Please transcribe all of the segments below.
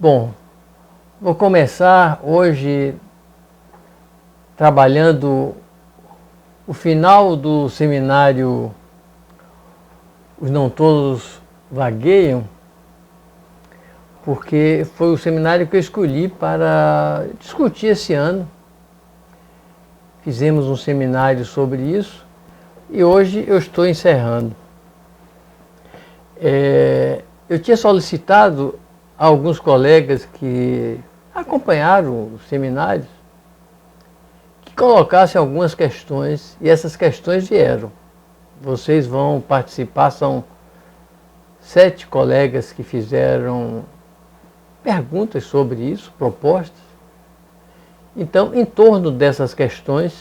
Bom, vou começar hoje trabalhando o final do seminário Os Não Todos Vagueiam, porque foi o seminário que eu escolhi para discutir esse ano. Fizemos um seminário sobre isso e hoje eu estou encerrando. Eu tinha solicitado a alguns colegas que acompanharam os seminários que colocassem algumas questões e essas questões vieram. Vocês vão participar, são 7 colegas que fizeram perguntas sobre isso, propostas. Então, em torno dessas questões,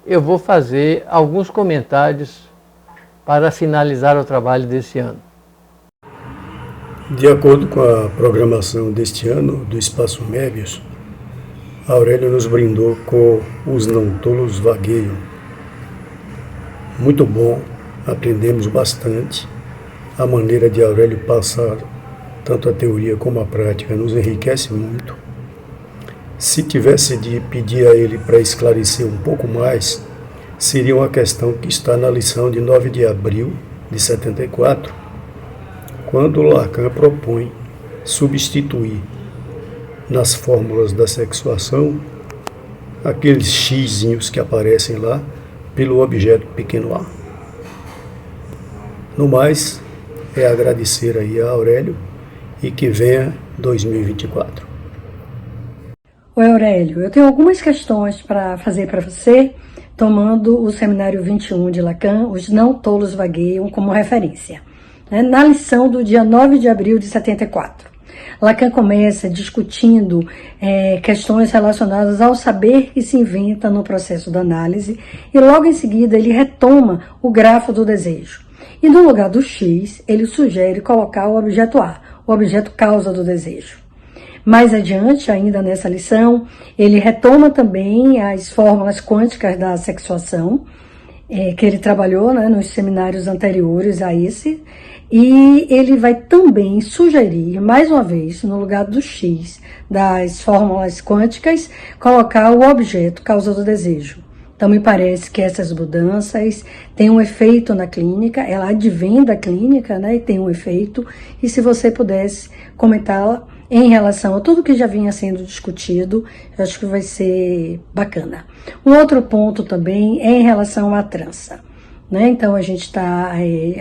eu vou fazer alguns comentários para finalizar o trabalho desse ano. De acordo com a programação deste ano do Espaço Mébius, Aurélio nos brindou com Os Não Tolos Vagueiam. Muito bom, aprendemos bastante. A maneira de Aurélio passar tanto a teoria como a prática nos enriquece muito. Se tivesse de pedir a ele para esclarecer um pouco mais, seria uma questão que está na lição de 9 de abril de 74, quando Lacan propõe substituir nas fórmulas da sexuação aqueles xzinhos que aparecem lá pelo objeto pequeno a. No mais, é agradecer aí a Aurélio e que venha 2024. Oi, Aurélio, eu tenho algumas questões para fazer para você, tomando o seminário 21 de Lacan, Os Não Tolos Vagueiam, como referência. Na lição do dia 9 de abril de 74. Lacan começa discutindo questões relacionadas ao saber que se inventa no processo da análise e logo em seguida ele retoma o grafo do desejo. E no lugar do X, ele sugere colocar o objeto A, o objeto causa do desejo. Mais adiante, ainda nessa lição, ele retoma também as fórmulas quânticas da sexuação, que ele trabalhou nos seminários anteriores a esse, e ele vai também sugerir, mais uma vez, no lugar do X das fórmulas quânticas, colocar o objeto causa do desejo. Então, me parece que essas mudanças têm um efeito na clínica, ela advém da clínica, e tem um efeito, e se você pudesse comentá-la em relação a tudo que já vinha sendo discutido, eu acho que vai ser bacana. Um outro ponto também é em relação à trança. Então, a gente está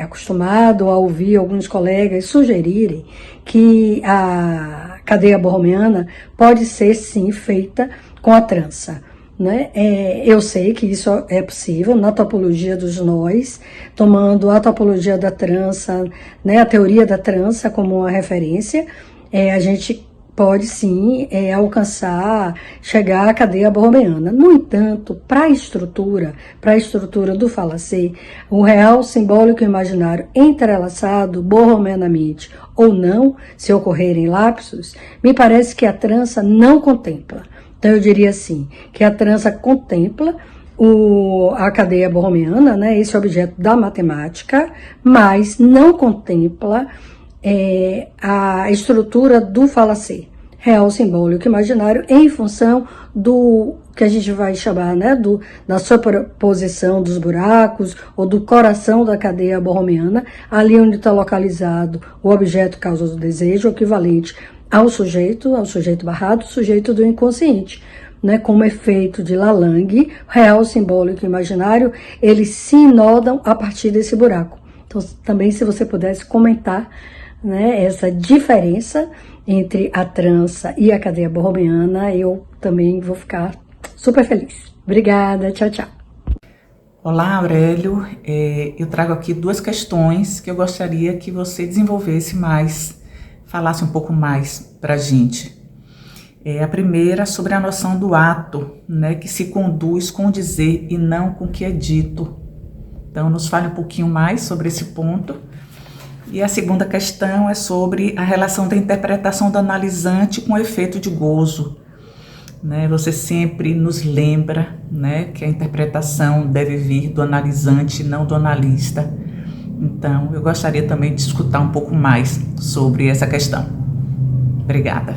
acostumado a ouvir alguns colegas sugerirem que a cadeia borromeana pode ser, sim, feita com a trança. Eu sei que isso é possível na topologia dos nós, tomando a topologia da trança, a teoria da trança como uma referência, a gente pode sim alcançar, chegar à cadeia borromeana. No entanto, para a estrutura do falacê, o real, simbólico e imaginário entrelaçado borromeanamente ou não, se ocorrerem lapsos, me parece que a trança não contempla. Então eu diria assim, que a trança contempla a cadeia borromeana, esse objeto da matemática, mas não contempla a estrutura do falacê, real, simbólico, imaginário, em função do que a gente vai chamar, da superposição dos buracos ou do coração da cadeia borromeana, ali onde está localizado o objeto causa do desejo, equivalente ao sujeito barrado, sujeito do inconsciente. Como efeito de Lalang, real, simbólico e imaginário, eles se inodam a partir desse buraco. Então, também se você pudesse comentar essa diferença entre a trança e a cadeia borromeana, eu também vou ficar super feliz. Obrigada, tchau, tchau. Olá, Aurélio. Eu trago aqui 2 questões que eu gostaria que você desenvolvesse mais, falasse um pouco mais para a gente. A primeira sobre a noção do ato, que se conduz com o dizer e não com o que é dito. Então, nos fale um pouquinho mais sobre esse ponto. E a segunda questão é sobre a relação da interpretação do analisante com o efeito de gozo. Você sempre nos lembra, que a interpretação deve vir do analisante, não do analista. Então, eu gostaria também de escutar um pouco mais sobre essa questão. Obrigada.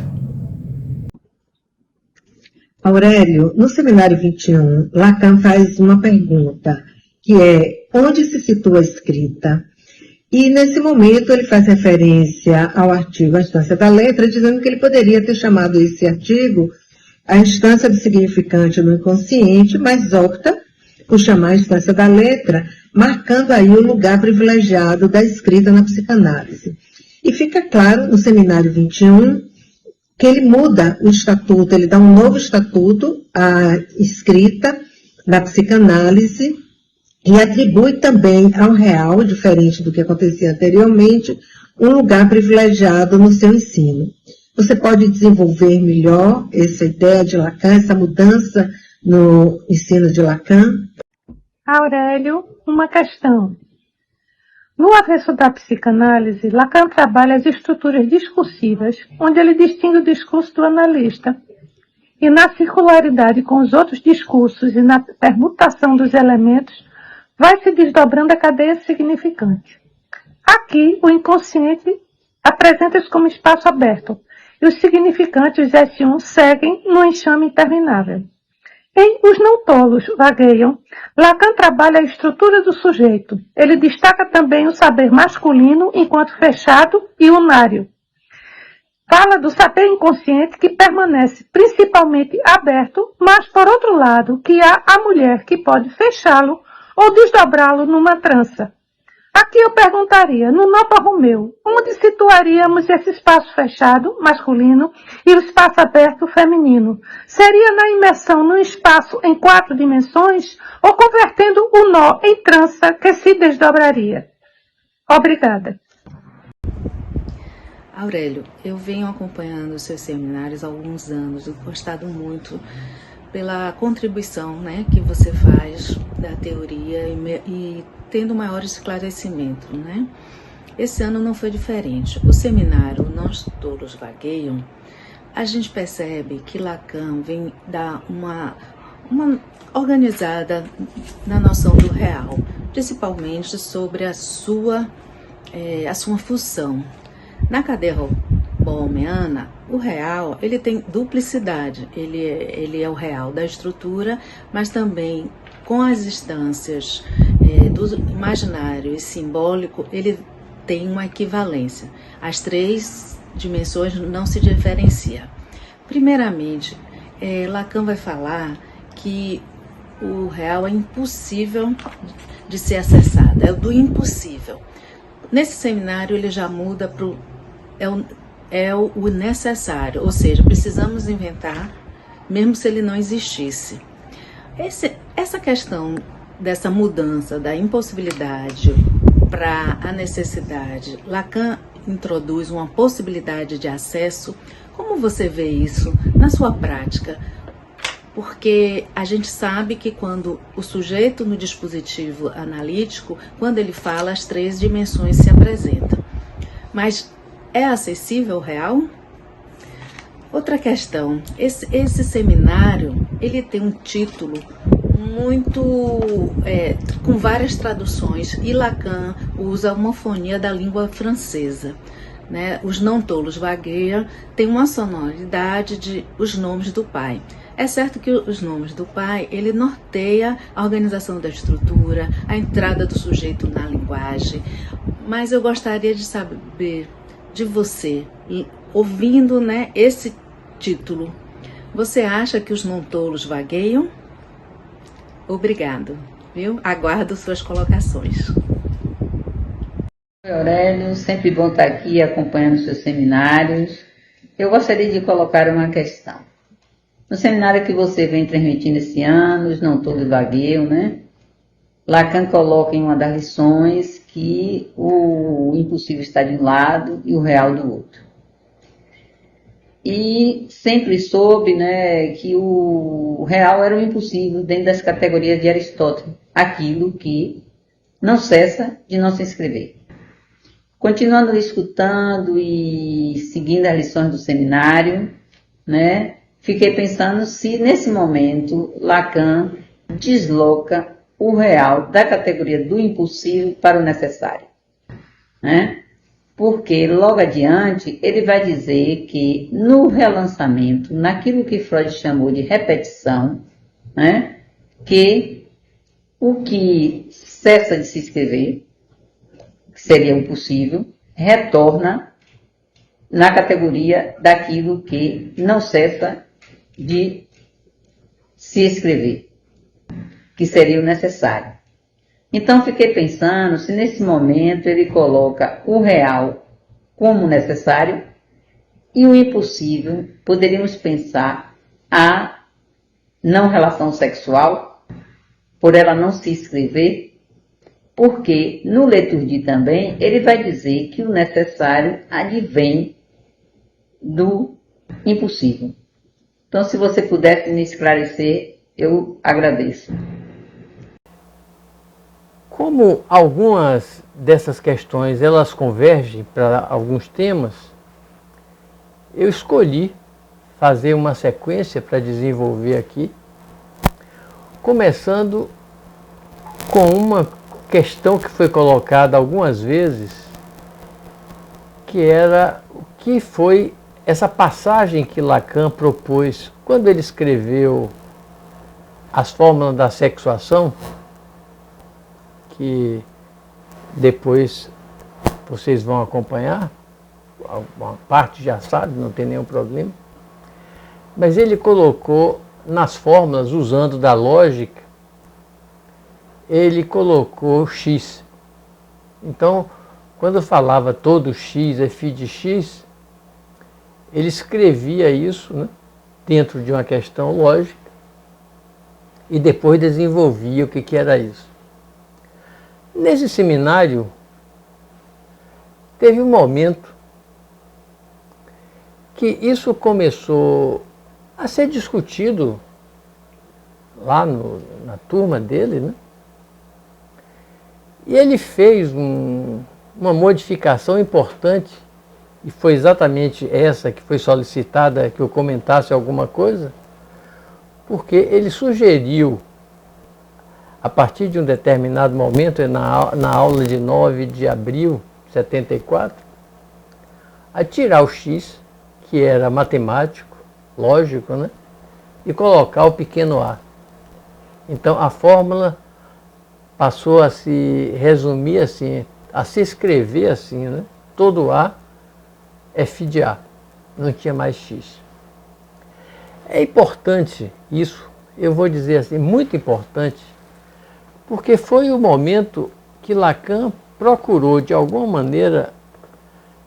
Aurélio, no seminário 21, Lacan faz uma pergunta, que é: onde se situa a escrita? E nesse momento ele faz referência ao artigo A Instância da Letra, dizendo que ele poderia ter chamado esse artigo A Instância do Significante no Inconsciente, mas opta por chamar A Instância da Letra, marcando aí o lugar privilegiado da escrita na psicanálise. E fica claro no seminário 21 que ele muda o estatuto, ele dá um novo estatuto à escrita na psicanálise e atribui também ao real, diferente do que acontecia anteriormente, um lugar privilegiado no seu ensino. Você pode desenvolver melhor essa ideia de Lacan, essa mudança no ensino de Lacan? Aurélio, uma questão. No avesso da psicanálise, Lacan trabalha as estruturas discursivas, onde ele distingue o discurso do analista. E na circularidade com os outros discursos e na permutação dos elementos, vai se desdobrando a cadeia significante. Aqui, o inconsciente apresenta-se como espaço aberto, e os significantes S1 seguem no enxame interminável. Em Os Não Tolos Vagueiam, Lacan trabalha a estrutura do sujeito. Ele destaca também o saber masculino enquanto fechado e unário. Fala do saber inconsciente que permanece principalmente aberto, mas, por outro lado, que há a mulher que pode fechá-lo ou desdobrá-lo numa trança. Aqui eu perguntaria, no Nova Romeu, onde situaríamos esse espaço fechado, masculino, e o espaço aberto, feminino? Seria na imersão num espaço em 4 dimensões ou convertendo o nó em trança que se desdobraria? Obrigada. Aurélio, eu venho acompanhando os seus seminários há alguns anos, gostado muito pela contribuição, que você faz da teoria e tendo maior esclarecimento, Esse ano não foi diferente. O seminário Nós Todos Vagueiam, a gente percebe que Lacan vem dar uma organizada na noção do real, principalmente sobre a sua função. Na cadeia bohemiana, o real ele tem duplicidade, ele é o real da estrutura, mas também com as instâncias do imaginário e simbólico, ele tem uma equivalência. As 3 dimensões não se diferenciam. Primeiramente, Lacan vai falar que o real é impossível de ser acessado, é do impossível. Nesse seminário ele já muda para o necessário, ou seja, precisamos inventar, mesmo se ele não existisse. Essa questão dessa mudança da impossibilidade para a necessidade, Lacan introduz uma possibilidade de acesso. Como você vê isso na sua prática? Porque a gente sabe que quando o sujeito no dispositivo analítico, quando ele fala, as 3 dimensões se apresentam. Mas é acessível o real? Outra questão, esse seminário, ele tem um título muito, com várias traduções, e Lacan usa a homofonia da língua francesa. Os Não Tolos Vagueiam tem uma sonoridade de Os Nomes do Pai. É certo que os nomes do pai, ele norteia a organização da estrutura, a entrada do sujeito na linguagem, mas eu gostaria de saber de você, ouvindo esse título, você acha que os não tolos vagueiam? Obrigado, viu? Aguardo suas colocações. Oi, Aurélio, sempre bom estar aqui acompanhando seus seminários. Eu gostaria de colocar uma questão. No seminário que você vem transmitindo esse ano, os não todos vagueiam, Lacan coloca em uma das lições que o impossível está de um lado e o real do outro. E sempre soube que o real era o impossível dentro das categorias de Aristóteles, aquilo que não cessa de não se inscrever. Continuando escutando e seguindo as lições do seminário, fiquei pensando se nesse momento Lacan desloca o real da categoria do impossível para o necessário. porque logo adiante ele vai dizer que no relançamento, naquilo que Freud chamou de repetição, né, que o que cessa de se escrever, que seria o possível, retorna na categoria daquilo que não cessa de se escrever, que seria o necessário. Então fiquei pensando se nesse momento ele coloca o real como necessário e o impossível poderíamos pensar a não relação sexual, por ela não se escrever, porque no Leturdi também ele vai dizer que o necessário advém do impossível. Então, se você pudesse me esclarecer, eu agradeço. Como algumas dessas questões elas convergem para alguns temas, eu escolhi fazer uma sequência para desenvolver aqui, começando com uma questão que foi colocada algumas vezes, que era o que foi essa passagem que Lacan propôs quando ele escreveu as fórmulas da sexuação, que depois vocês vão acompanhar, uma parte já sabe, não tem nenhum problema, mas ele colocou nas fórmulas, usando da lógica, ele colocou x. Então, quando falava todo x é φ de x, ele escrevia isso, né, dentro de uma questão lógica e depois desenvolvia o que era isso. Nesse seminário, teve um momento que isso começou a ser discutido lá na turma dele, né? E ele fez uma modificação importante, e foi exatamente essa que foi solicitada, que eu comentasse alguma coisa, porque ele sugeriu, a partir de um determinado momento, na aula de 9 de abril de 74, a tirar o x, que era matemático, lógico, né? E colocar o pequeno a. Então a fórmula passou a se resumir assim, a se escrever assim, né? Todo a é φ de a, não tinha mais x. É importante isso, eu vou dizer assim, muito importante, porque foi o momento que Lacan procurou, de alguma maneira,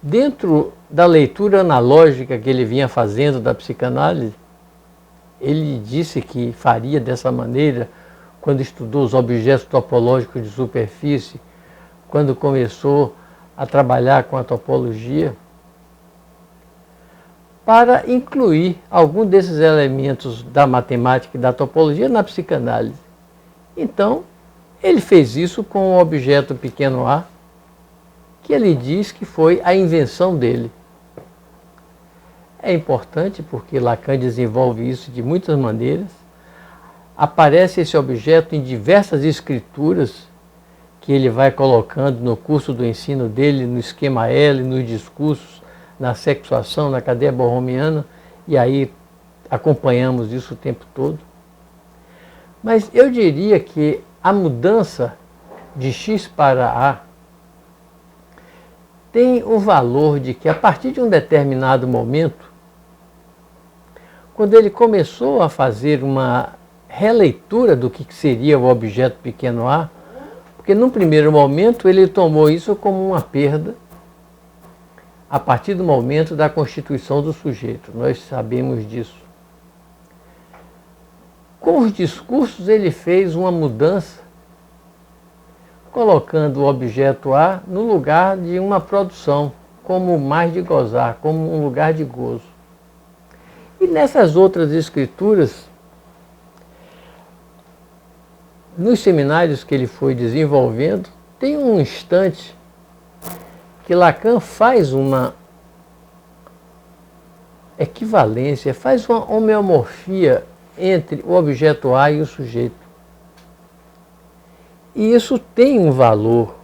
dentro da leitura analógica que ele vinha fazendo da psicanálise, ele disse que faria dessa maneira quando estudou os objetos topológicos de superfície, quando começou a trabalhar com a topologia, para incluir algum desses elementos da matemática e da topologia na psicanálise. Então, ele fez isso com o objeto pequeno a, que ele diz que foi a invenção dele. É importante porque Lacan desenvolve isso de muitas maneiras. Aparece esse objeto em diversas escrituras que ele vai colocando no curso do ensino dele, no esquema L, nos discursos, na sexuação, na cadeia borromiana, e aí acompanhamos isso o tempo todo. Mas eu diria que a mudança de x para a tem o valor de que, a partir de um determinado momento, quando ele começou a fazer uma releitura do que seria o objeto pequeno a, porque num primeiro momento ele tomou isso como uma perda, a partir do momento da constituição do sujeito, nós sabemos disso. Com os discursos ele fez uma mudança, colocando o objeto A no lugar de uma produção, como mais de gozar, como um lugar de gozo. E nessas outras escrituras, nos seminários que ele foi desenvolvendo, tem um instante que Lacan faz uma equivalência, faz uma homeomorfia entre o objeto A e o sujeito. E isso tem um valor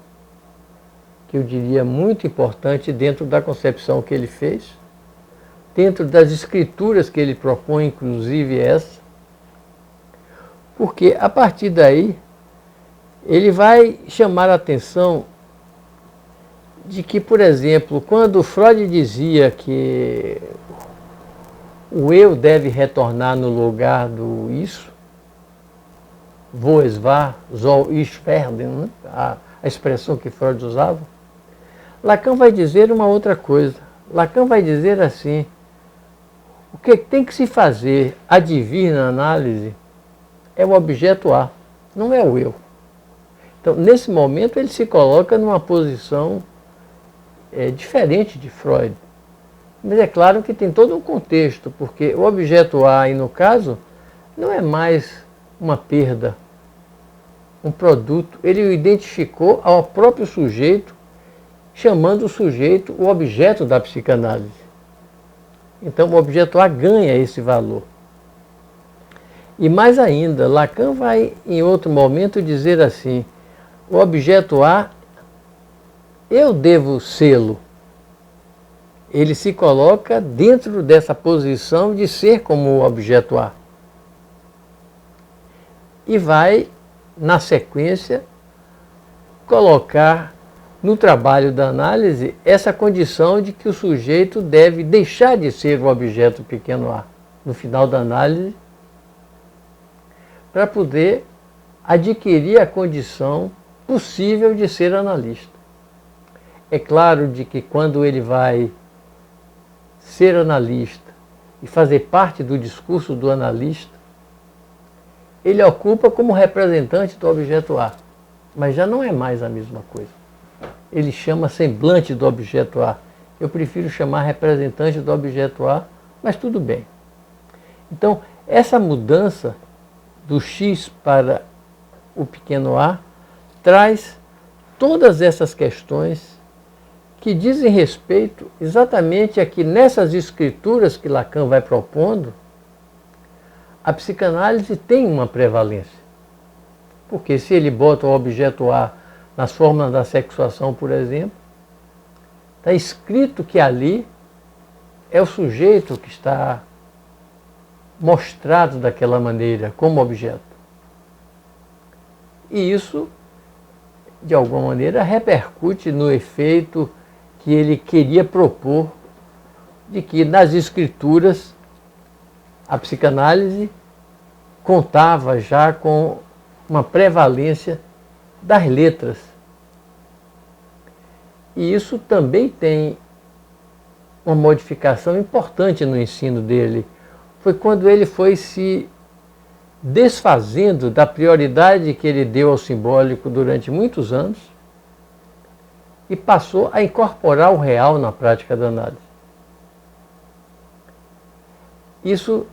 que eu diria muito importante dentro da concepção que ele fez, dentro das escrituras que ele propõe, inclusive essa, porque a partir daí ele vai chamar a atenção de que, por exemplo, quando Freud dizia que o eu deve retornar no lugar do isso, wo es war, soll ich werden, né? A expressão que Freud usava, Lacan vai dizer uma outra coisa. Lacan vai dizer assim: o que tem que se fazer advir na análise é o objeto A, não é o eu. Então, nesse momento, ele se coloca numa posição diferente de Freud. Mas é claro que tem todo um contexto, porque o objeto A, aí no caso, não é mais uma perda, um produto. Ele o identificou ao próprio sujeito, chamando o sujeito o objeto da psicanálise. Então, o objeto A ganha esse valor. E mais ainda, Lacan vai, em outro momento, dizer assim: o objeto A, eu devo sê-lo. Ele se coloca dentro dessa posição de ser como o objeto A. E vai, na sequência, colocar no trabalho da análise essa condição de que o sujeito deve deixar de ser o objeto pequeno a, no final da análise, para poder adquirir a condição possível de ser analista. É claro de que quando ele vai ser analista e fazer parte do discurso do analista, ele ocupa como representante do objeto A, mas já não é mais a mesma coisa. Ele chama semblante do objeto A. Eu prefiro chamar representante do objeto A, mas tudo bem. Então, essa mudança do X para o pequeno a traz todas essas questões que dizem respeito exatamente a que nessas escrituras que Lacan vai propondo, a psicanálise tem uma prevalência. Porque se ele bota o objeto A nas fórmulas da sexuação, por exemplo, está escrito que ali é o sujeito que está mostrado daquela maneira, como objeto. E isso, de alguma maneira, repercute no efeito que ele queria propor de que nas escrituras a psicanálise contava já com uma prevalência das letras. E isso também tem uma modificação importante no ensino dele. Foi quando ele foi se desfazendo da prioridade que ele deu ao simbólico durante muitos anos e passou a incorporar o real na prática da análise. Isso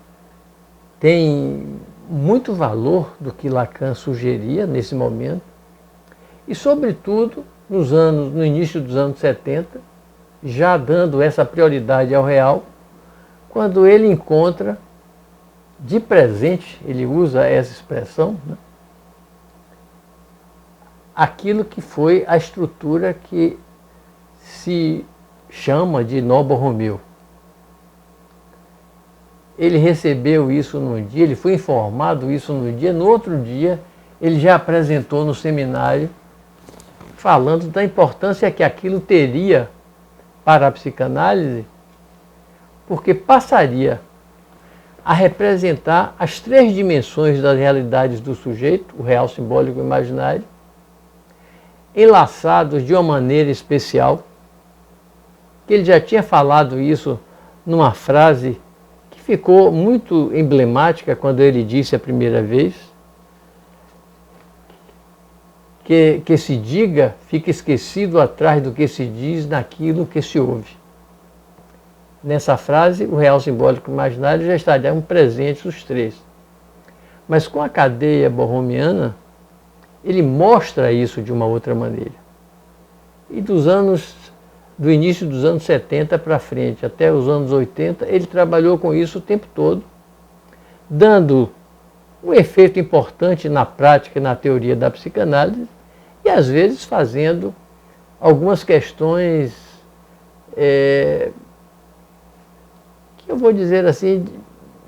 tem muito valor do que Lacan sugeria nesse momento e, sobretudo, no início dos anos 70, já dando essa prioridade ao real, quando ele encontra de presente, ele usa essa expressão, né, aquilo que foi a estrutura que se chama de Novo Romeu. Ele recebeu isso num dia, ele foi informado isso num dia, no outro dia ele já apresentou no seminário, falando da importância que aquilo teria para a psicanálise, porque passaria a representar as três dimensões das realidades do sujeito, o real, simbólico e imaginário, enlaçados de uma maneira especial, que ele já tinha falado isso numa frase que ficou muito emblemática quando ele disse a primeira vez, que se diga, fica esquecido atrás do que se diz naquilo que se ouve. Nessa frase, o real, simbólico e imaginário já estariam presentes os três. Mas com a cadeia borromiana, ele mostra isso de uma outra maneira. E do início dos anos 70 para frente, até os anos 80, ele trabalhou com isso o tempo todo, dando um efeito importante na prática e na teoria da psicanálise, e às vezes fazendo algumas questões que eu vou dizer assim,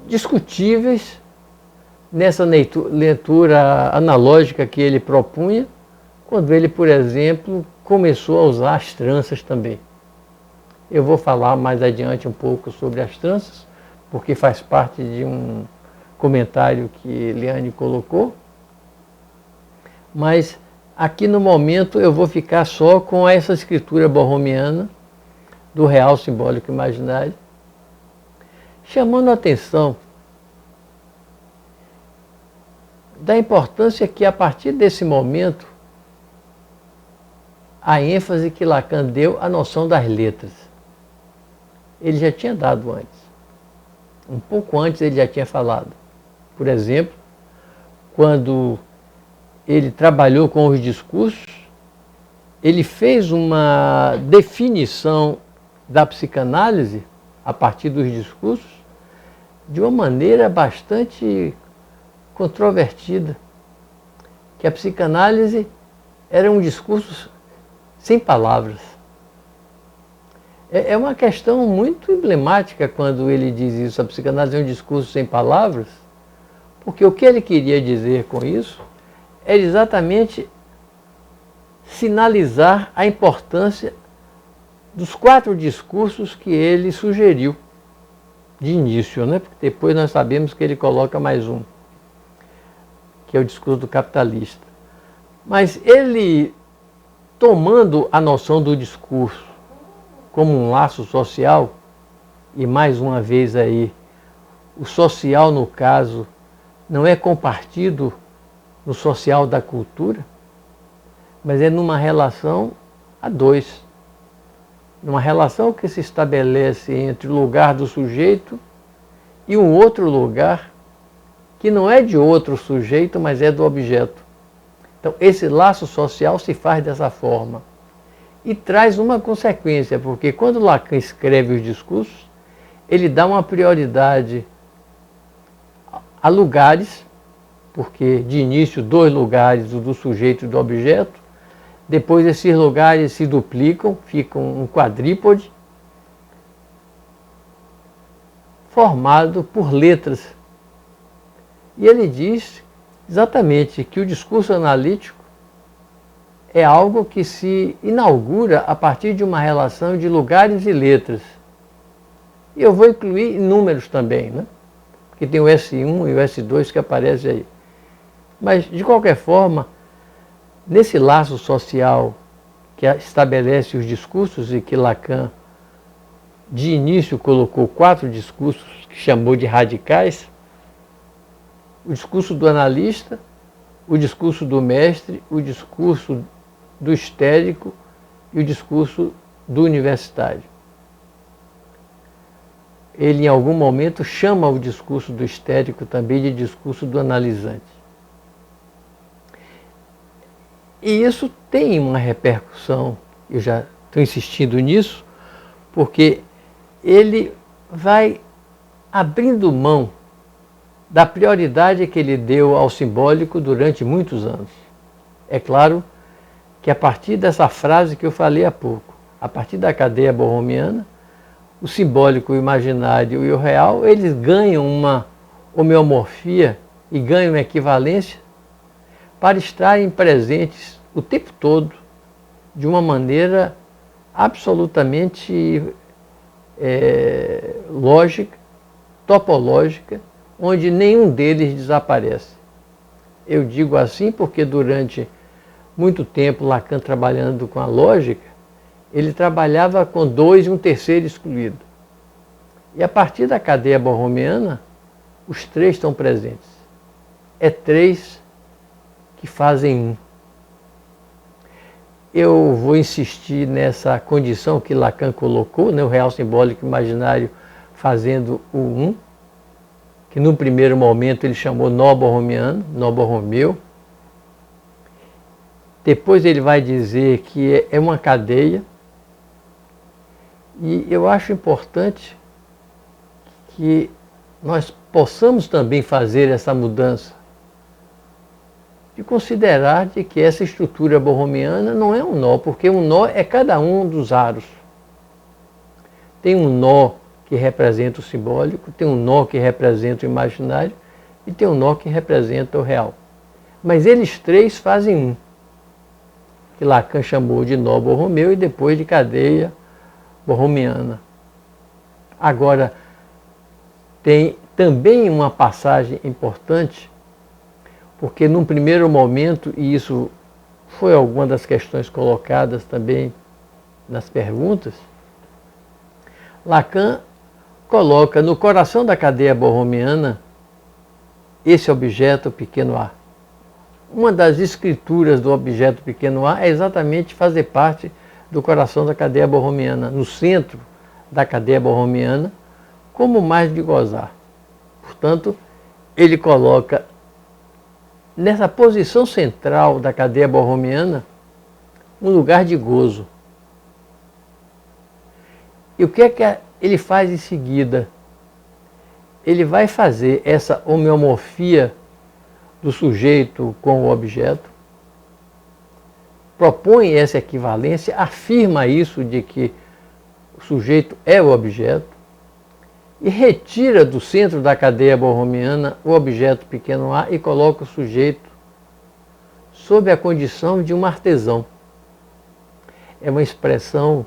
discutíveis nessa leitura analógica que ele propunha, quando ele, por exemplo, começou a usar as tranças também. Eu vou falar mais adiante um pouco sobre as tranças, porque faz parte de um comentário que Liane colocou, mas aqui no momento eu vou ficar só com essa escritura borromiana do real simbólico imaginário, chamando a atenção da importância que a partir desse momento a ênfase que Lacan deu à noção das letras. Ele já tinha dado antes. Um pouco antes ele já tinha falado. Por exemplo, quando ele trabalhou com os discursos, ele fez uma definição da psicanálise a partir dos discursos de uma maneira bastante controvertida, que a psicanálise era um discurso sem palavras. É uma questão muito emblemática quando ele diz isso, a psicanálise é um discurso sem palavras, porque o que ele queria dizer com isso era exatamente sinalizar a importância dos 4 discursos que ele sugeriu de início, né? Porque depois nós sabemos que ele coloca mais um, que é o discurso do capitalista. Mas ele, tomando a noção do discurso como um laço social, e mais uma vez aí, o social no caso não é compartido no social da cultura, mas é numa relação a dois. Numa relação que se estabelece entre o lugar do sujeito e um outro lugar que não é de outro sujeito, mas é do objeto. Então, esse laço social se faz dessa forma. E traz uma consequência, porque quando Lacan escreve os discursos, ele dá uma prioridade a lugares, porque de início 2 lugares, o do sujeito e do objeto, depois esses lugares se duplicam, ficam um quadrípode, formado por letras. E ele diz exatamente que o discurso analítico é algo que se inaugura a partir de uma relação de lugares e letras. E eu vou incluir números também, né? Porque tem o S1 e o S2 que aparecem aí. Mas, de qualquer forma, nesse laço social que estabelece os discursos e que Lacan, de início, colocou 4 discursos que chamou de radicais, o discurso do analista, o discurso do mestre, o discurso do histérico e o discurso do universitário. Ele, em algum momento, chama o discurso do histérico também de discurso do analisante. E isso tem uma repercussão, eu já estou insistindo nisso, porque ele vai abrindo mão da prioridade que ele deu ao simbólico durante muitos anos. É claro que a partir dessa frase que eu falei há pouco, a partir da cadeia borromiana, o simbólico, o imaginário e o real, eles ganham uma homeomorfia e ganham uma equivalência para estarem presentes o tempo todo de uma maneira absolutamente lógica, topológica, onde nenhum deles desaparece. Eu digo assim porque durante muito tempo Lacan trabalhando com a lógica, ele trabalhava com 2 e um terceiro excluído. E a partir da cadeia borromiana, os 3 estão presentes. É 3 que fazem 1. Eu vou insistir nessa condição que Lacan colocou, né, o real simbólico imaginário fazendo o 1, que no primeiro momento ele chamou nó borromiano, nó borromeu. Depois ele vai dizer que é uma cadeia. E eu acho importante que nós possamos também fazer essa mudança. de considerar de que essa estrutura borromiana não é um nó, porque um nó é cada um dos aros. Tem um nó que representa o simbólico, tem um nó que representa o imaginário e tem um nó que representa o real. Mas eles três fazem um, que Lacan chamou de nó borromeu e depois de cadeia borromiana. Agora, tem também uma passagem importante, porque num primeiro momento, e isso foi alguma das questões colocadas também nas perguntas, Lacan coloca no coração da cadeia borromiana esse objeto pequeno a. Uma das escrituras do objeto pequeno a é exatamente fazer parte do coração da cadeia borromiana, no centro da cadeia borromiana, como mais de gozar. Portanto, ele coloca nessa posição central da cadeia borromiana um lugar de gozo. E o que é que ele faz em seguida? Ele vai fazer essa homeomorfia do sujeito com o objeto, propõe essa equivalência, afirma isso de que o sujeito é o objeto e retira do centro da cadeia borromiana o objeto pequeno a e coloca o sujeito sob a condição de um artesão. É uma expressão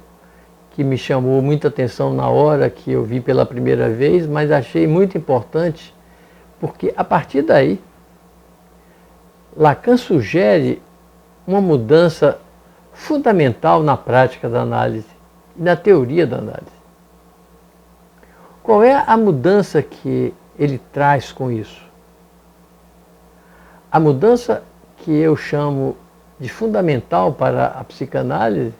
que me chamou muita atenção na hora que eu vi pela primeira vez, mas achei muito importante, porque a partir daí Lacan sugere uma mudança fundamental na prática da análise e na teoria da análise. Qual é a mudança que ele traz com isso? A mudança que eu chamo de fundamental para a psicanálise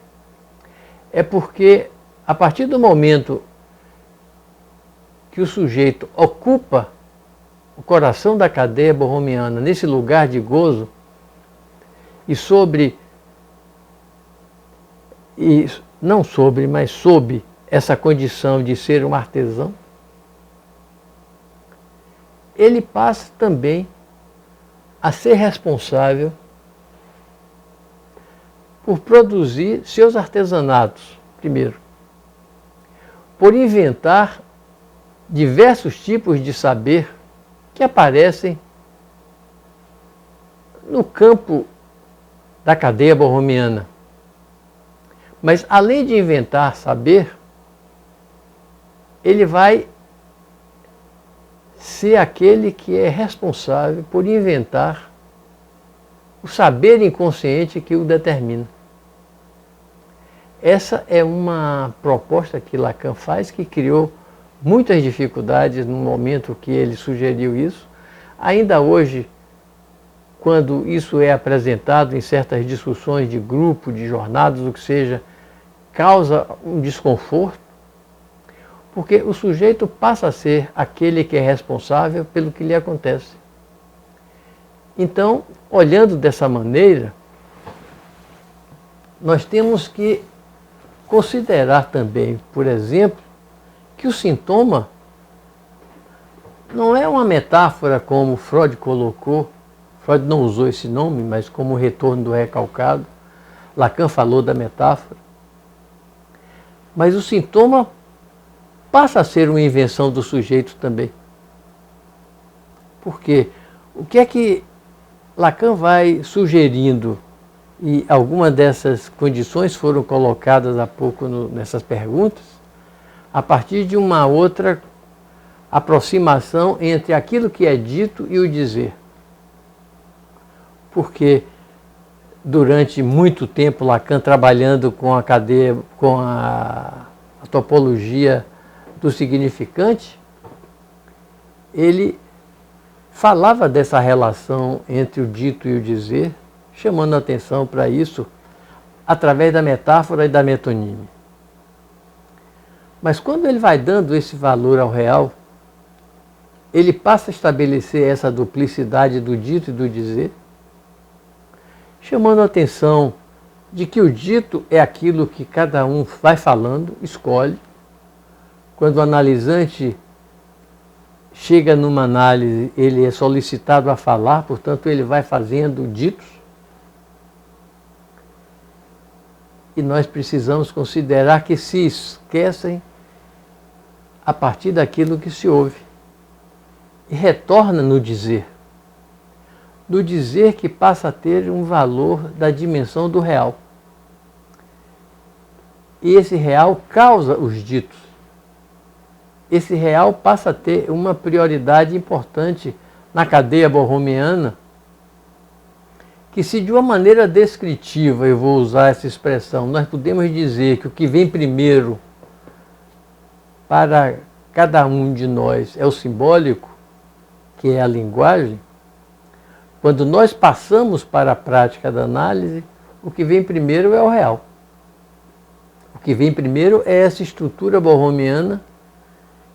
é porque, a partir do momento que o sujeito ocupa o coração da cadeia borromiana nesse lugar de gozo, mas sob essa condição de ser um artesão, ele passa também a ser responsável por produzir seus artesanatos, primeiro, por inventar diversos tipos de saber que aparecem no campo da cadeia borromiana. Mas, além de inventar saber, ele vai ser aquele que é responsável por inventar o saber inconsciente que o determina. Essa é uma proposta que Lacan faz, que criou muitas dificuldades no momento que ele sugeriu isso. Ainda hoje, quando isso é apresentado em certas discussões de grupo, de jornadas, o que seja, causa um desconforto, porque o sujeito passa a ser aquele que é responsável pelo que lhe acontece. Então, olhando dessa maneira, nós temos que considerar também, por exemplo, que o sintoma não é uma metáfora como Freud colocou. Freud não usou esse nome, mas como o retorno do recalcado. Lacan falou da metáfora. Mas o sintoma passa a ser uma invenção do sujeito também. Por quê? O que é que Lacan vai sugerindo, e algumas dessas condições foram colocadas há pouco nessas perguntas, a partir de uma outra aproximação entre aquilo que é dito e o dizer. Porque durante muito tempo Lacan trabalhando com a cadeia, com a topologia do significante, ele falava dessa relação entre o dito e o dizer, chamando a atenção para isso através da metáfora e da metonímia. Mas quando ele vai dando esse valor ao real, ele passa a estabelecer essa duplicidade do dito e do dizer, chamando a atenção de que o dito é aquilo que cada um vai falando, escolhe. Quando o analisante chega numa análise, ele é solicitado a falar, portanto ele vai fazendo ditos. E nós precisamos considerar que se esquecem a partir daquilo que se ouve. E retorna no dizer. Do dizer que passa a ter um valor da dimensão do real. E esse real causa os ditos. Esse real passa a ter uma prioridade importante na cadeia borromiana, que se de uma maneira descritiva, eu vou usar essa expressão, nós podemos dizer que o que vem primeiro para cada um de nós é o simbólico, que é a linguagem, quando nós passamos para a prática da análise, o que vem primeiro é o real. O que vem primeiro é essa estrutura borromiana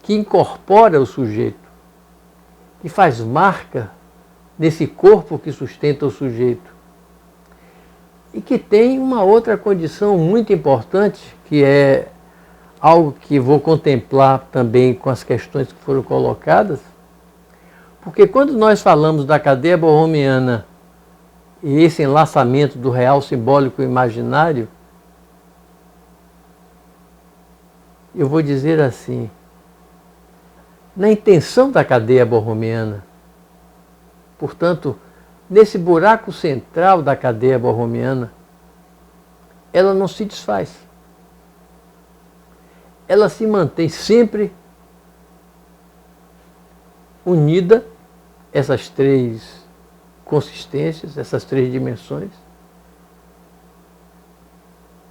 que incorpora o sujeito, que faz marca nesse corpo que sustenta o sujeito. E que tem uma outra condição muito importante, que é algo que vou contemplar também com as questões que foram colocadas, porque quando nós falamos da cadeia borromiana e esse enlaçamento do real simbólico e imaginário, eu vou dizer assim, na intenção da cadeia borromiana, portanto, nesse buraco central da cadeia borromiana, ela não se desfaz. Ela se mantém sempre unida, essas três consistências, essas três dimensões,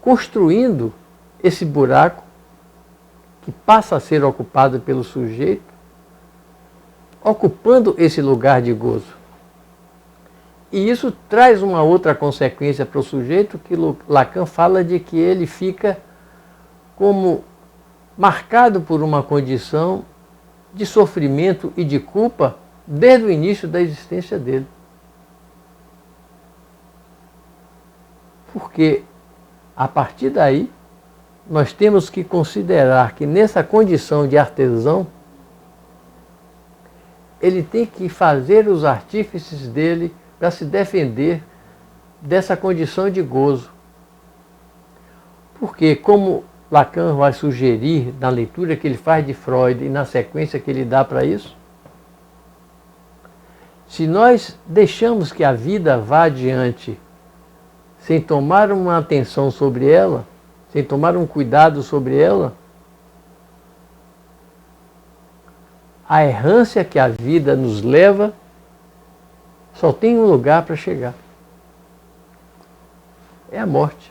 construindo esse buraco que passa a ser ocupado pelo sujeito, ocupando esse lugar de gozo. E isso traz uma outra consequência para o sujeito, que Lacan fala de que ele fica como marcado por uma condição de sofrimento e de culpa desde o início da existência dele. Porque, a partir daí, nós temos que considerar que nessa condição de artesão, ele tem que fazer os artífices dele para se defender dessa condição de gozo. Porque, como Lacan vai sugerir na leitura que ele faz de Freud e na sequência que ele dá para isso, se nós deixamos que a vida vá adiante sem tomar uma atenção sobre ela, sem tomar um cuidado sobre ela, a errância que a vida nos leva só tem um lugar para chegar. É a morte.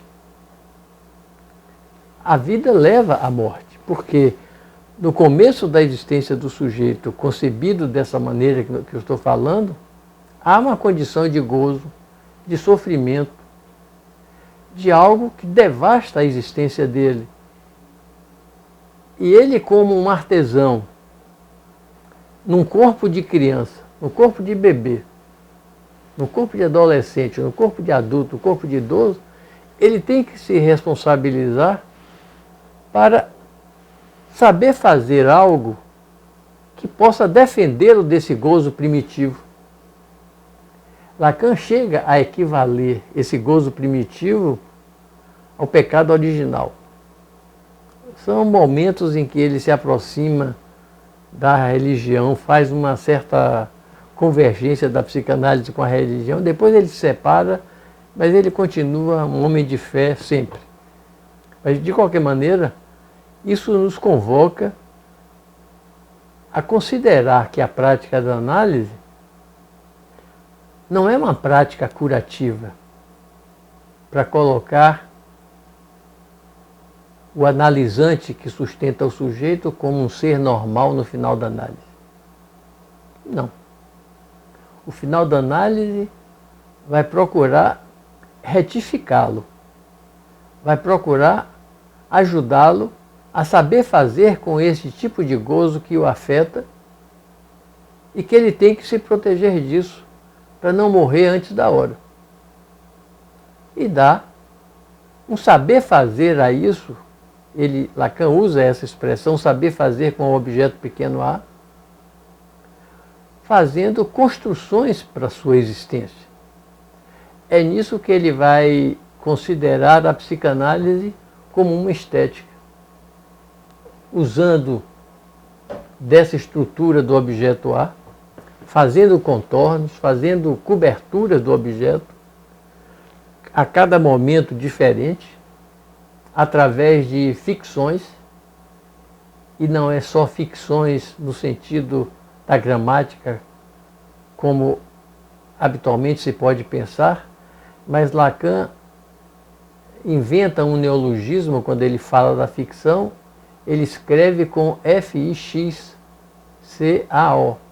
A vida leva à morte, porque no começo da existência do sujeito, concebido dessa maneira que eu estou falando, há uma condição de gozo, de sofrimento, de algo que devasta a existência dele. E ele, como um artesão, num corpo de criança, no corpo de bebê, no corpo de adolescente, no corpo de adulto, no corpo de idoso, ele tem que se responsabilizar para saber fazer algo que possa defendê-lo desse gozo primitivo. Lacan chega a equivaler esse gozo primitivo ao pecado original. São momentos em que ele se aproxima da religião, faz uma certa convergência da psicanálise com a religião, depois ele se separa, mas ele continua um homem de fé sempre. Mas, de qualquer maneira, isso nos convoca a considerar que a prática da análise não é uma prática curativa para colocar o analisante que sustenta o sujeito como um ser normal no final da análise. Não. O final da análise vai procurar retificá-lo, vai procurar ajudá-lo a saber fazer com esse tipo de gozo que o afeta e que ele tem que se proteger disso para não morrer antes da hora. E dá um saber fazer a isso, Lacan usa essa expressão, saber fazer com o objeto pequeno a, fazendo construções para a sua existência. É nisso que ele vai considerar a psicanálise como uma estética, usando dessa estrutura do objeto A, fazendo contornos, fazendo coberturas do objeto, a cada momento diferente, através de ficções, e não é só ficções no sentido da gramática, como habitualmente se pode pensar, mas Lacan inventa um neologismo quando ele fala da ficção, ele escreve com F-I-X-C-A-O.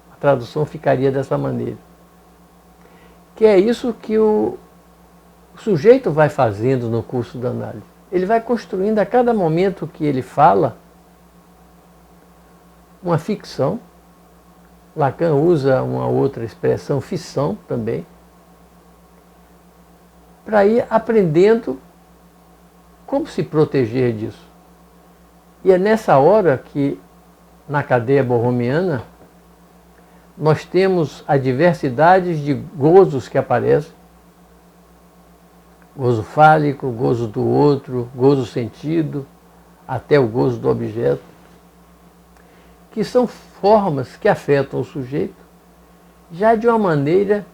A tradução ficaria dessa maneira. Que é isso que o sujeito vai fazendo no curso da análise. Ele vai construindo a cada momento que ele fala uma ficção. Lacan usa uma outra expressão, ficção também, para ir aprendendo como se proteger disso. E é nessa hora que, na cadeia borromiana, nós temos a diversidade de gozos que aparecem. Gozo fálico, gozo do outro, gozo sentido, até o gozo do objeto, que são formas que afetam o sujeito, já de uma maneira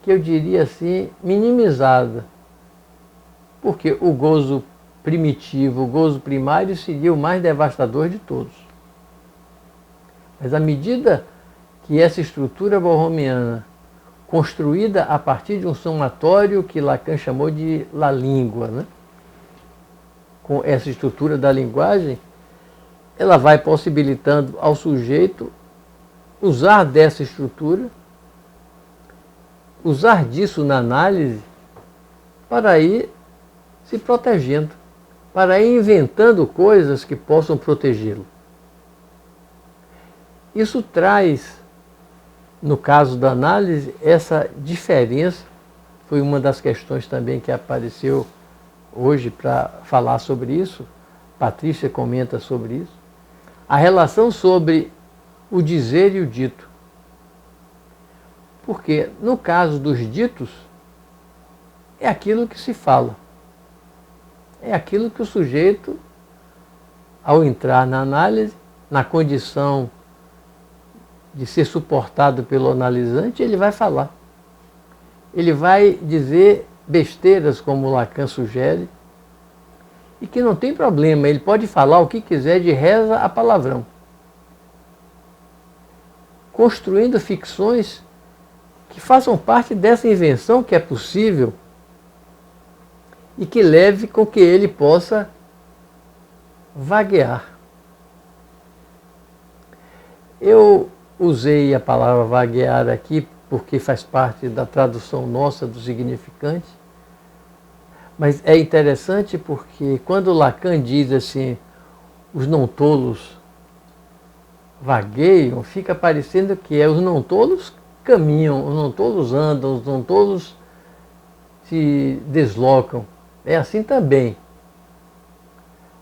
que eu diria assim, minimizada. Porque o gozo primitivo, o gozo primário seria o mais devastador de todos. Mas à medida que essa estrutura borromiana, construída a partir de um somatório que Lacan chamou de la língua, né? Com essa estrutura da linguagem, ela vai possibilitando ao sujeito usar dessa estrutura, usar disso na análise, para ir se protegendo, para ir inventando coisas que possam protegê-lo. Isso traz, no caso da análise, essa diferença, foi uma das questões também que apareceu hoje para falar sobre isso, Patrícia comenta sobre isso, a relação sobre o dizer e o dito. Porque, no caso dos ditos, é aquilo que se fala. É aquilo que o sujeito, ao entrar na análise, na condição de ser suportado pelo analisante, ele vai falar. Ele vai dizer besteiras, como Lacan sugere, e que não tem problema, ele pode falar o que quiser de reza a palavrão. Construindo ficções que façam parte dessa invenção que é possível e que leve com que ele possa vaguear. Eu usei a palavra vaguear aqui porque faz parte da tradução nossa do significante, mas é interessante porque quando Lacan diz assim, os não tolos vagueiam, fica parecendo que os não tolos caminham, os não tolos andam, os não tolos se deslocam. É assim também.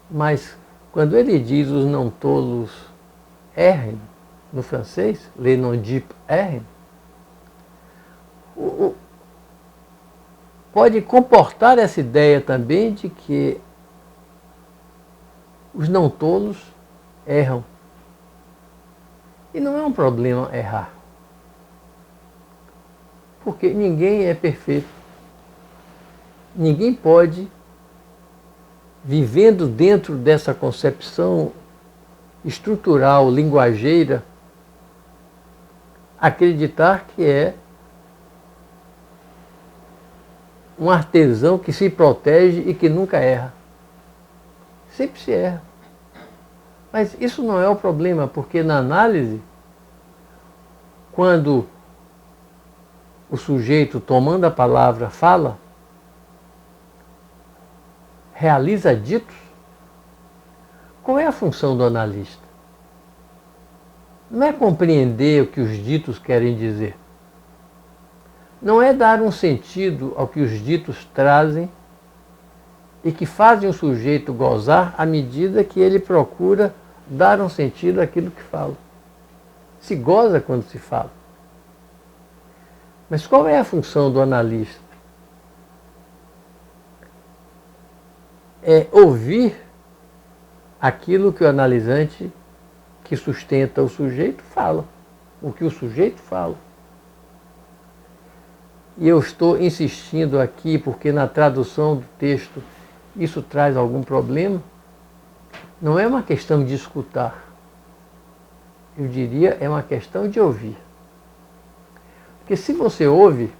Mas quando ele diz os não tolos errem, no francês, les non-dits errent, pode comportar essa ideia também de que os não tolos erram. E não é um problema errar. Porque ninguém é perfeito. Ninguém pode, vivendo dentro dessa concepção estrutural, linguageira, acreditar que é um artesão que se protege e que nunca erra. Sempre se erra. Mas isso não é o problema, porque na análise, quando o sujeito, tomando a palavra, fala, realiza ditos, qual é a função do analista? Não é compreender o que os ditos querem dizer. Não é dar um sentido ao que os ditos trazem e que fazem o sujeito gozar à medida que ele procura dar um sentido àquilo que fala. Se goza quando se fala. Mas qual é a função do analista? É ouvir aquilo que o analisante que sustenta o sujeito fala, o que o sujeito fala. E eu estou insistindo aqui porque na tradução do texto isso traz algum problema. Não é uma questão de escutar. Eu diria, é uma questão de ouvir. Porque se você ouve,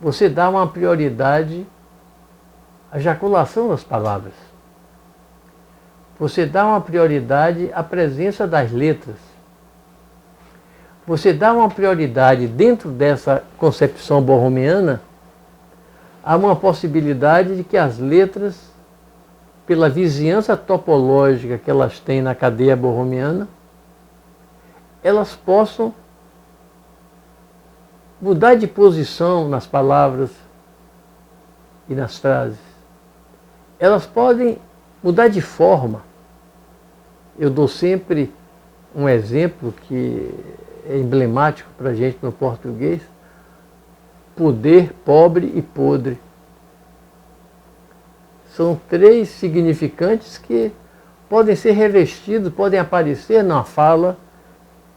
você dá uma prioridade à jaculação das palavras. Você dá uma prioridade à presença das letras. Você dá uma prioridade dentro dessa concepção borromeana a uma possibilidade de que as letras, pela vizinhança topológica que elas têm na cadeia borromeana, elas possam mudar de posição nas palavras e nas frases. Elas podem mudar de forma. Eu dou sempre um exemplo que é emblemático para a gente no português: poder, pobre e podre. São três significantes que podem ser revestidos, podem aparecer na fala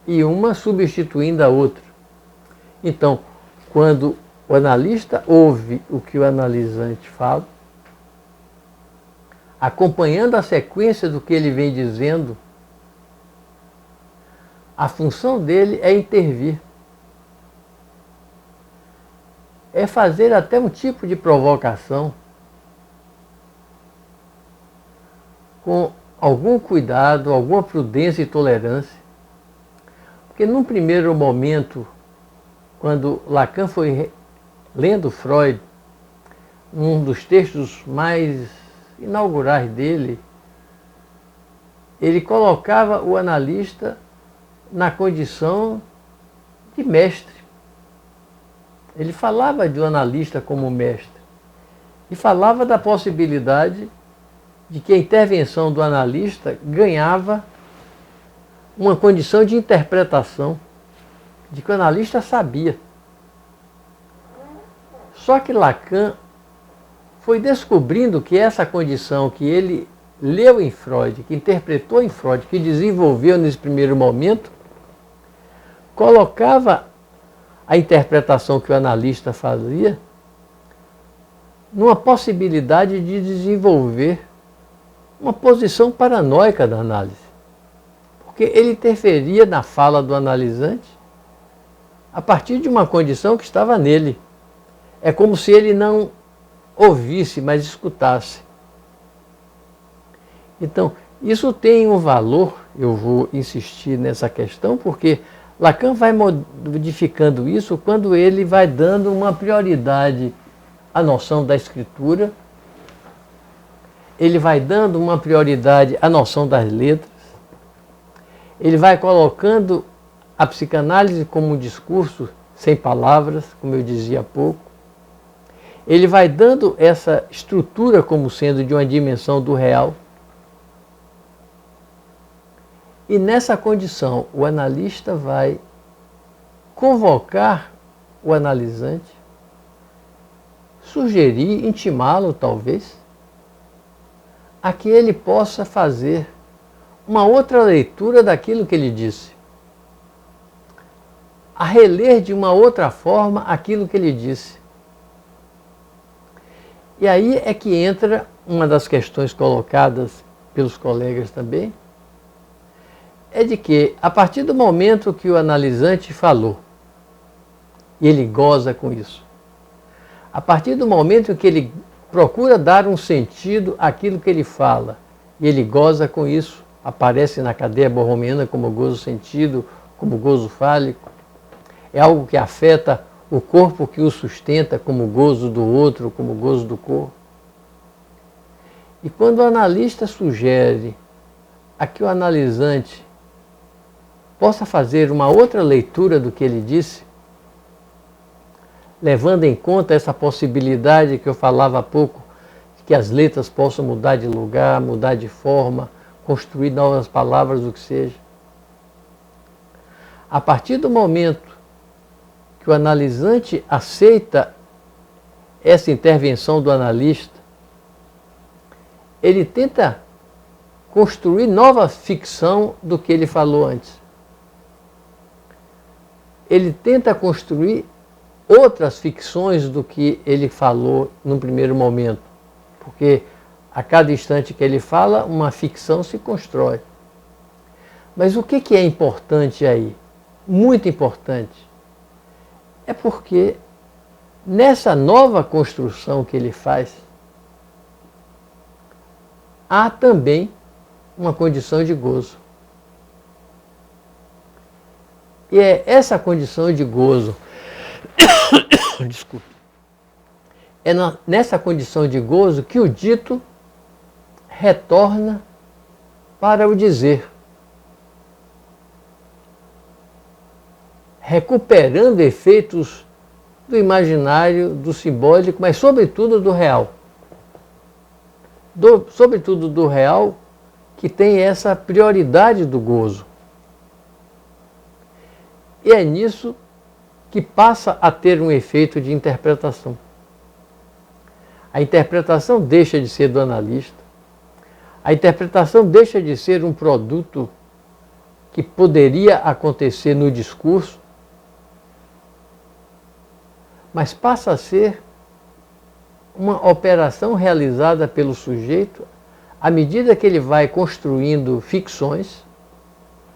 e uma substituindo a outra. Então, quando o analista ouve o que o analisante fala, acompanhando a sequência do que ele vem dizendo, a função dele é intervir. É fazer até um tipo de provocação, com algum cuidado, alguma prudência e tolerância. Porque num primeiro momento, quando Lacan foi lendo Freud, um dos textos mais inaugurais dele, ele colocava o analista na condição de mestre. Ele falava de um analista como mestre e falava da possibilidade de que a intervenção do analista ganhava uma condição de interpretação, de que o analista sabia. Só que Lacan foi descobrindo que essa condição que ele leu em Freud, que interpretou em Freud, que desenvolveu nesse primeiro momento, colocava a interpretação que o analista fazia numa possibilidade de desenvolver uma posição paranoica da análise. Porque ele interferia na fala do analisante a partir de uma condição que estava nele. É como se ele não ouvisse, mas escutasse. Então, isso tem um valor, eu vou insistir nessa questão, porque Lacan vai modificando isso quando ele vai dando uma prioridade à noção da escritura, ele vai dando uma prioridade à noção das letras, ele vai colocando a psicanálise como um discurso sem palavras, como eu dizia há pouco, ele vai dando essa estrutura como sendo de uma dimensão do real. E nessa condição, o analista vai convocar o analisante, sugerir, intimá-lo talvez, a que ele possa fazer uma outra leitura daquilo que ele disse, a reler de uma outra forma aquilo que ele disse. E aí é que entra uma das questões colocadas pelos colegas também, é de que, a partir do momento que o analisante falou, e ele goza com isso, a partir do momento que ele procura dar um sentido àquilo que ele fala, e ele goza com isso, aparece na cadeia borromeana como gozo sentido, como gozo fálico, é algo que afeta o corpo que o sustenta como gozo do outro, como gozo do corpo. E quando o analista sugere a que o analisante possa fazer uma outra leitura do que ele disse, levando em conta essa possibilidade que eu falava há pouco, de que as letras possam mudar de lugar, mudar de forma, construir novas palavras, o que seja. A partir do momento que o analisante aceita essa intervenção do analista, ele tenta construir nova ficção do que ele falou antes. Ele tenta construir outras ficções do que ele falou num primeiro momento, porque a cada instante que ele fala, uma ficção se constrói. Mas o que é importante aí? Muito importante. É porque nessa nova construção que ele faz, há também uma condição de gozo. E é essa condição de gozo, desculpe, é nessa condição de gozo que o dito retorna para o dizer, recuperando efeitos do imaginário, do simbólico, mas sobretudo do real. Sobretudo do real, que tem essa prioridade do gozo. E é nisso que passa a ter um efeito de interpretação. A interpretação deixa de ser do analista, a interpretação deixa de ser um produto que poderia acontecer no discurso, mas passa a ser uma operação realizada pelo sujeito à medida que ele vai construindo ficções,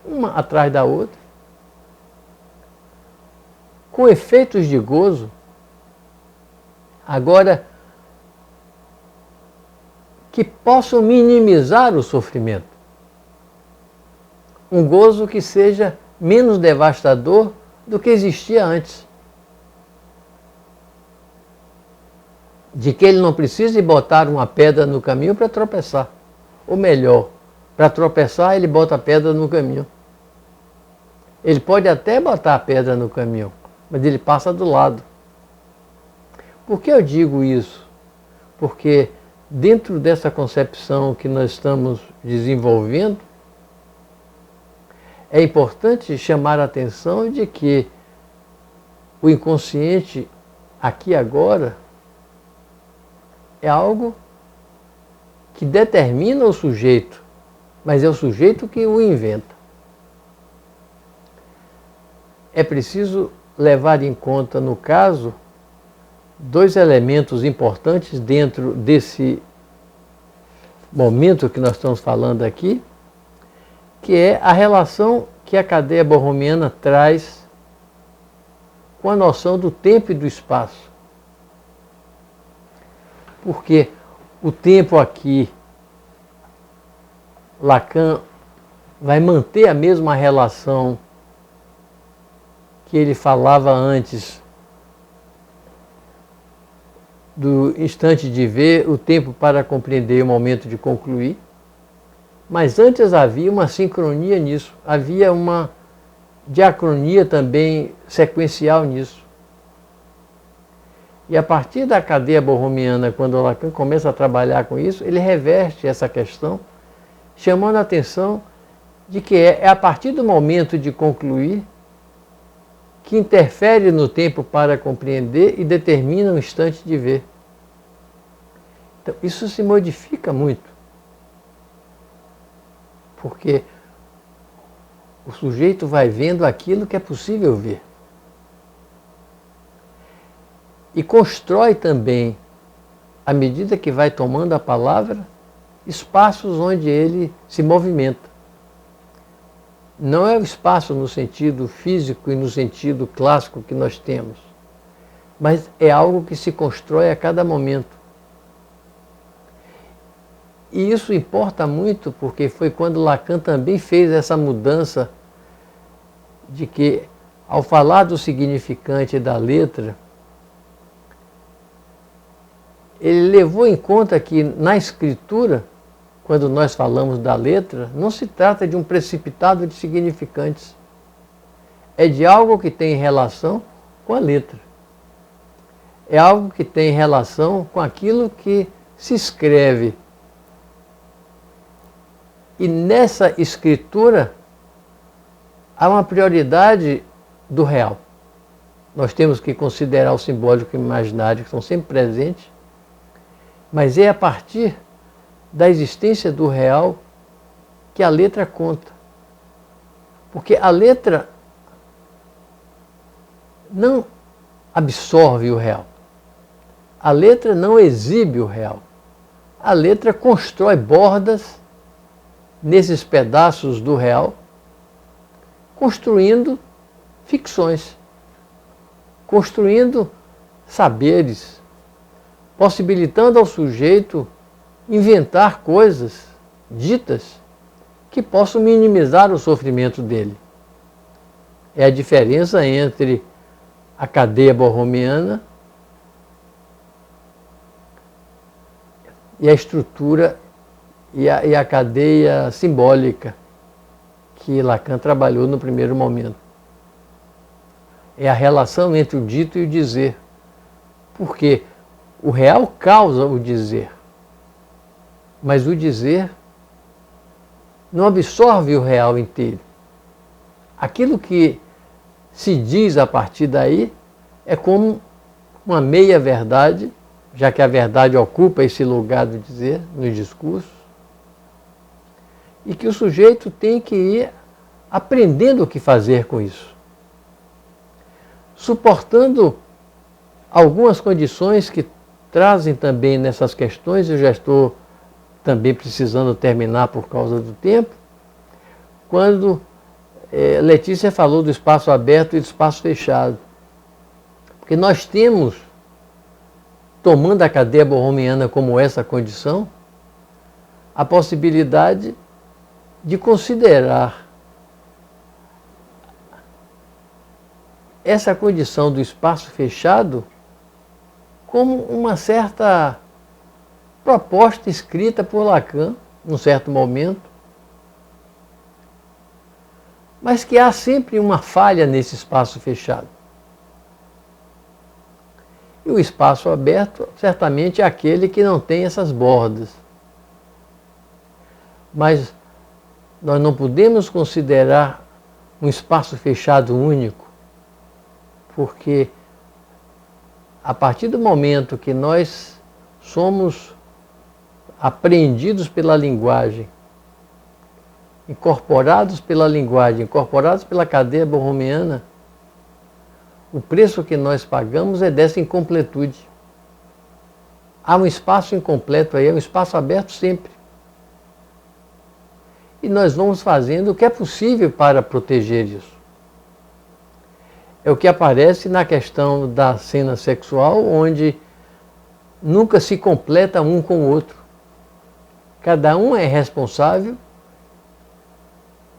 uma atrás da outra, com efeitos de gozo, agora que possam minimizar o sofrimento. Um gozo que seja menos devastador do que existia antes. De que ele não precise botar uma pedra no caminho para tropeçar. Ou melhor, para tropeçar ele bota a pedra no caminho. Ele pode até botar a pedra no caminho, mas ele passa do lado. Por que eu digo isso? Porque dentro dessa concepção que nós estamos desenvolvendo, é importante chamar a atenção de que o inconsciente, aqui e agora, é algo que determina o sujeito, mas é o sujeito que o inventa. É preciso levar em conta, no caso, dois elementos importantes dentro desse momento que nós estamos falando aqui, que é a relação que a cadeia borromiana traz com a noção do tempo e do espaço. Porque o tempo aqui, Lacan vai manter a mesma relação que ele falava antes do instante de ver, o tempo para compreender, o momento de concluir. Mas antes havia uma sincronia nisso, havia uma diacronia também sequencial nisso. E a partir da cadeia borromiana, quando Lacan começa a trabalhar com isso, ele reverte essa questão, chamando a atenção de que é a partir do momento de concluir que interfere no tempo para compreender e determina o instante de ver. Então, isso se modifica muito, porque o sujeito vai vendo aquilo que é possível ver. E constrói também, à medida que vai tomando a palavra, espaços onde ele se movimenta. Não é o espaço no sentido físico e no sentido clássico que nós temos, mas é algo que se constrói a cada momento. E isso importa muito porque foi quando Lacan também fez essa mudança de que, ao falar do significante da letra, ele levou em conta que na escritura, quando nós falamos da letra, não se trata de um precipitado de significantes. É de algo que tem relação com a letra. É algo que tem relação com aquilo que se escreve. E nessa escritura há uma prioridade do real. nós temos que considerar o simbólico e o imaginário, que são sempre presentes, mas é a partir da existência do real que a letra conta. Porque a letra não absorve o real. A letra não exibe o real. A letra constrói bordas nesses pedaços do real, construindo ficções, construindo saberes, possibilitando ao sujeito inventar coisas ditas que possam minimizar o sofrimento dele. É a diferença entre a cadeia borromiana e a estrutura e a cadeia simbólica que Lacan trabalhou no primeiro momento. É a relação entre o dito e o dizer. Porque o real causa o dizer, mas o dizer não absorve o real inteiro. Aquilo que se diz a partir daí é como uma meia-verdade, já que a verdade ocupa esse lugar do dizer nos discursos, e que o sujeito tem que ir aprendendo o que fazer com isso, suportando algumas condições que trazem também nessas questões. Eu já estou também precisando terminar por causa do tempo, quando Letícia falou do espaço aberto e do espaço fechado. Porque nós temos, tomando a cadeia borromiana como essa condição, a possibilidade de considerar essa condição do espaço fechado como uma certa proposta escrita por Lacan, num certo momento, mas que há sempre uma falha nesse espaço fechado. E o espaço aberto, certamente, é aquele que não tem essas bordas. Mas nós não podemos considerar um espaço fechado único, porque a partir do momento que nós somos apreendidos pela linguagem, incorporados pela linguagem, incorporados pela cadeia borromiana, o preço que nós pagamos é dessa incompletude. Há um espaço incompleto aí, é um espaço aberto sempre. E nós vamos fazendo o que é possível para proteger isso. É o que aparece na questão da cena sexual, onde nunca se completa um com o outro. Cada um é responsável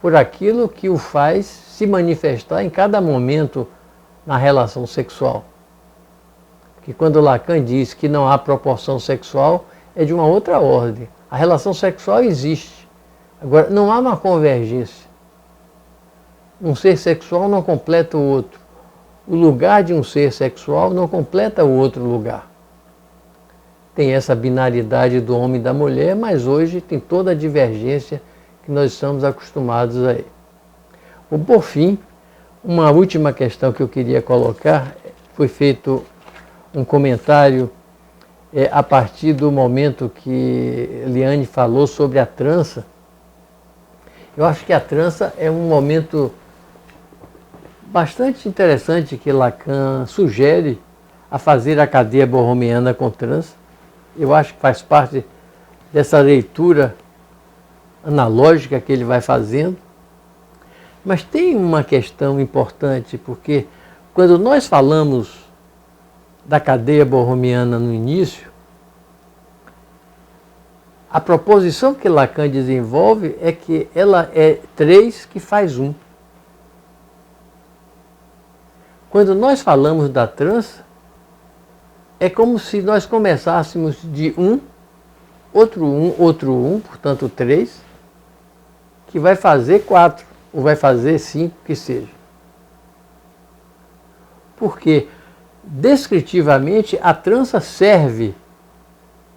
por aquilo que o faz se manifestar em cada momento na relação sexual. Porque quando Lacan diz que não há proporção sexual, é de uma outra ordem. A relação sexual existe. Agora, não há uma convergência. Um ser sexual não completa o outro. O lugar de um ser sexual não completa o outro lugar. Tem essa binaridade do homem e da mulher, mas hoje tem toda a divergência que nós estamos acostumados a. Por fim, uma última questão que eu queria colocar, foi feito um comentário a partir do momento que Liane falou sobre a trança. Eu acho que a trança é um momento bastante interessante que Lacan sugere a fazer a cadeia borromiana com trança. Eu acho que faz parte dessa leitura analógica que ele vai fazendo. Mas tem uma questão importante, porque quando nós falamos da cadeia borromiana no início, a proposição que Lacan desenvolve é que ela é 3 que faz 1. Quando nós falamos da trança, é como se nós começássemos de 1, outro 1, portanto 3, que vai fazer 4, ou vai fazer 5, que seja. Porque, descritivamente, a trança serve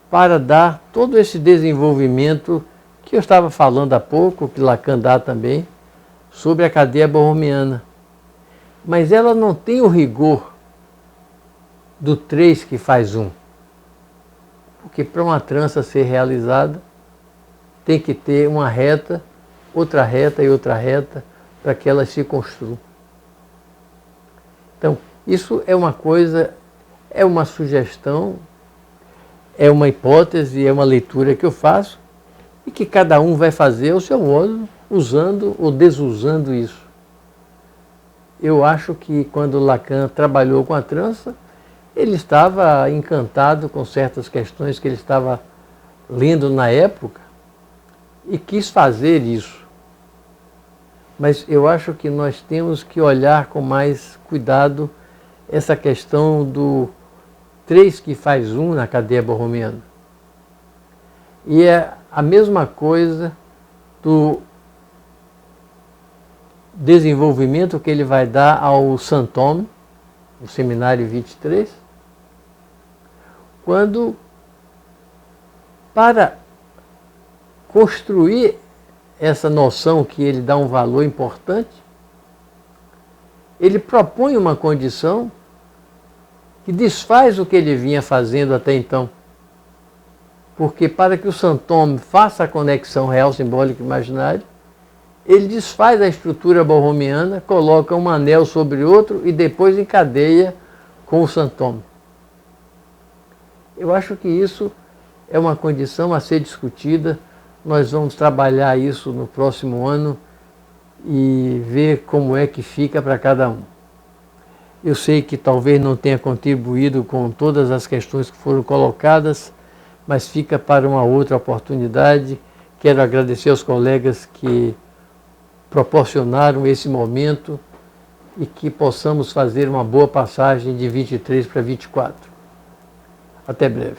para dar todo esse desenvolvimento que eu estava falando há pouco, que Lacan dá também, sobre a cadeia borromiana. Mas ela não tem o rigor do 3 que faz 1. Porque para uma trança ser realizada, tem que ter uma reta, outra reta e outra reta, para que elas se construam. Então, isso é uma coisa, é uma sugestão, é uma hipótese, é uma leitura que eu faço e que cada um vai fazer ao seu modo, usando ou desusando isso. Eu acho que quando Lacan trabalhou com a trança, ele estava encantado com certas questões que ele estava lendo na época e quis fazer isso. Mas eu acho que nós temos que olhar com mais cuidado essa questão do 3 que faz 1 na cadeia borromiana. E é a mesma coisa do desenvolvimento que ele vai dar ao Saint-Thome, no Seminário 23, quando, para construir essa noção que ele dá um valor importante, ele propõe uma condição que desfaz o que ele vinha fazendo até então. Porque para que o Saint-Thome faça a conexão real, simbólica e imaginária, ele desfaz a estrutura borromiana, coloca um anel sobre outro e depois encadeia com o Saint-Thome. Eu acho que isso é uma condição a ser discutida. Nós vamos trabalhar isso no próximo ano e ver como é que fica para cada um. Eu sei que talvez não tenha contribuído com todas as questões que foram colocadas, mas fica para uma outra oportunidade. Quero agradecer aos colegas que proporcionaram esse momento e que possamos fazer uma boa passagem de 23 para 24. Até breve.